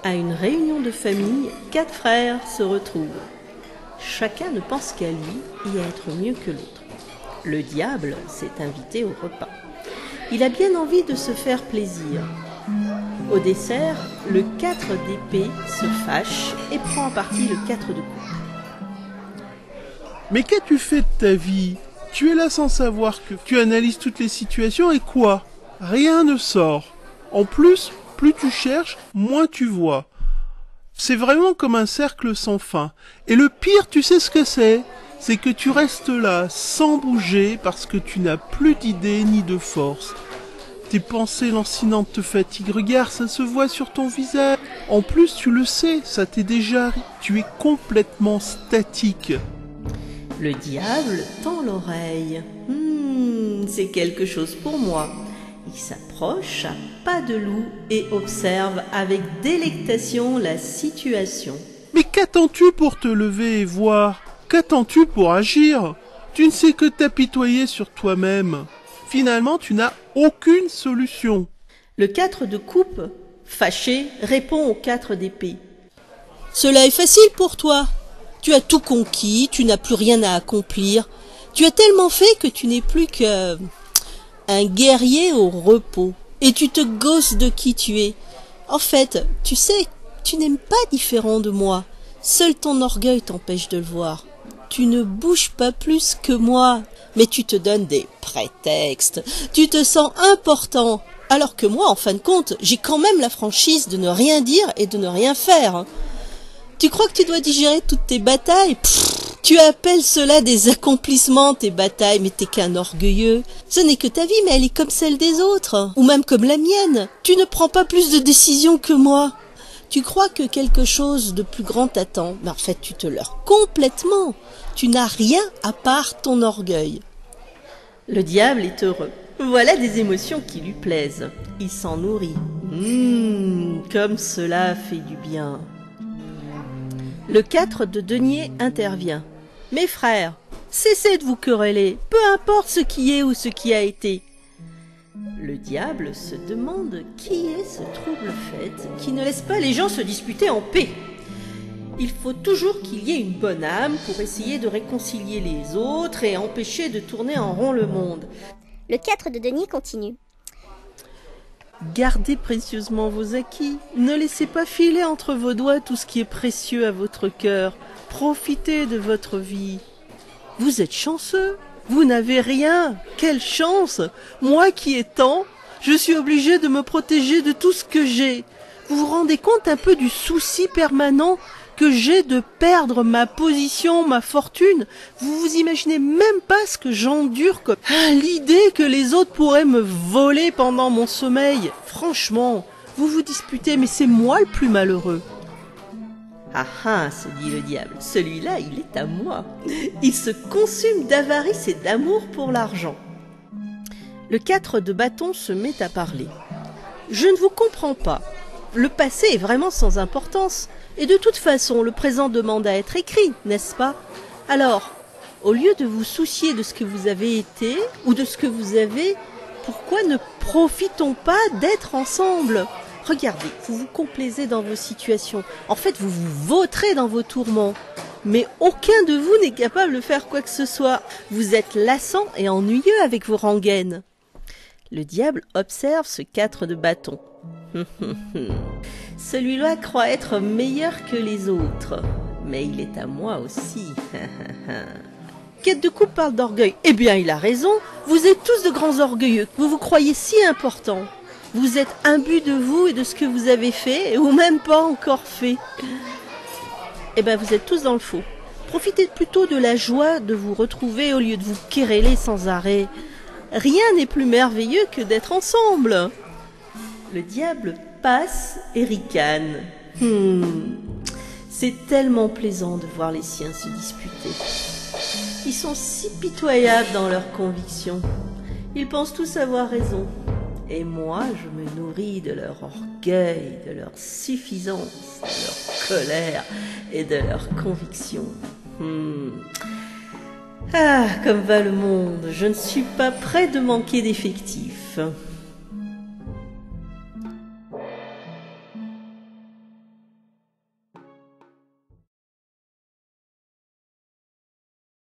À une réunion de famille, 4 frères se retrouvent. Chacun ne pense qu'à lui et à être mieux que l'autre. Le diable s'est invité au repas. Il a bien envie de se faire plaisir. Au dessert, le 4 d'épée se fâche et prend en partie le 4 de coupe. Mais qu'as-tu fait de ta vie? Tu es là sans savoir que tu analyses toutes les situations et quoi? Rien ne sort. En plus, plus tu cherches, moins tu vois. C'est vraiment comme un cercle sans fin. Et le pire, tu sais ce que c'est? C'est que tu restes là, sans bouger, parce que tu n'as plus d'idées ni de force. Tes pensées lancinantes te fatiguent. Regarde, ça se voit sur ton visage. En plus, tu le sais, ça t'est déjà arrivé. Tu es complètement statique. Le diable tend l'oreille. C'est quelque chose pour moi. Il s'approche à pas de loup et observe avec délectation la situation. Mais qu'attends-tu pour te lever et voir? Qu'attends-tu pour agir? Tu ne sais que t'apitoyer sur toi-même. Finalement, tu n'as aucune solution. Le 4 de coupe, fâché, répond au 4 d'épée. Cela est facile pour toi. Tu as tout conquis, tu n'as plus rien à accomplir. Tu as tellement fait que tu n'es plus qu'un guerrier au repos. Et tu te gausses de qui tu es. En fait, tu sais, tu n'es pas différent de moi. Seul ton orgueil t'empêche de le voir. Tu ne bouges pas plus que moi, mais tu te donnes des prétextes. Tu te sens important, alors que moi, en fin de compte, j'ai quand même la franchise de ne rien dire et de ne rien faire. Tu crois que tu dois digérer toutes tes batailles? Tu appelles cela des accomplissements, tes batailles, mais t'es qu'un orgueilleux. Ce n'est que ta vie, mais elle est comme celle des autres, ou même comme la mienne. Tu ne prends pas plus de décisions que moi. Tu crois que quelque chose de plus grand t'attend, mais en fait tu te leurres complètement. Tu n'as rien à part ton orgueil. Le diable est heureux. Voilà des émotions qui lui plaisent. Il s'en nourrit. Comme cela fait du bien. Le 4 de denier intervient. Mes frères, cessez de vous quereller, peu importe ce qui est ou ce qui a été. Le diable se demande qui est ce trouble-fête qui ne laisse pas les gens se disputer en paix. Il faut toujours qu'il y ait une bonne âme pour essayer de réconcilier les autres et empêcher de tourner en rond le monde. Le 4 de denier continue. Gardez précieusement vos acquis. Ne laissez pas filer entre vos doigts tout ce qui est précieux à votre cœur. Profitez de votre vie. Vous êtes chanceux. Vous n'avez rien. Quelle chance! Moi qui ai tant, je suis obligé de me protéger de tout ce que j'ai. Vous vous rendez compte un peu du souci permanent que j'ai de perdre ma position, ma fortune? Vous vous imaginez même pas ce que j'endure comme... l'idée que les autres pourraient me voler pendant mon sommeil. Franchement, vous vous disputez, mais c'est moi le plus malheureux. Ah ah, se dit le diable, celui-là, il est à moi. Il se consume d'avarice et d'amour pour l'argent. Le 4 de bâton se met à parler. Je ne vous comprends pas. Le passé est vraiment sans importance. Et de toute façon, le présent demande à être écrit, n'est-ce pas? Alors, au lieu de vous soucier de ce que vous avez été ou de ce que vous avez, pourquoi ne profitons pas d'être ensemble? Regardez, vous vous complaisez dans vos situations. En fait, vous vous vautrez dans vos tourments. Mais aucun de vous n'est capable de faire quoi que ce soit. Vous êtes lassant et ennuyeux avec vos rengaines. Le diable observe ce 4 de bâton. Celui-là croit être meilleur que les autres. Mais il est à moi aussi. Quête de coupe parle d'orgueil. Eh bien, il a raison. Vous êtes tous de grands orgueilleux. Vous vous croyez si importants. Vous êtes imbus de vous et de ce que vous avez fait, ou même pas encore fait. Eh bien, vous êtes tous dans le faux. Profitez plutôt de la joie de vous retrouver au lieu de vous quereller sans arrêt. Rien n'est plus merveilleux que d'être ensemble. Le diable passe et ricane. C'est tellement plaisant de voir les siens se disputer. Ils sont si pitoyables dans leurs convictions. Ils pensent tous avoir raison. Et moi, je me nourris de leur orgueil, de leur suffisance, de leur colère et de leur conviction. Ah, comme va le monde, je ne suis pas près de manquer d'effectifs.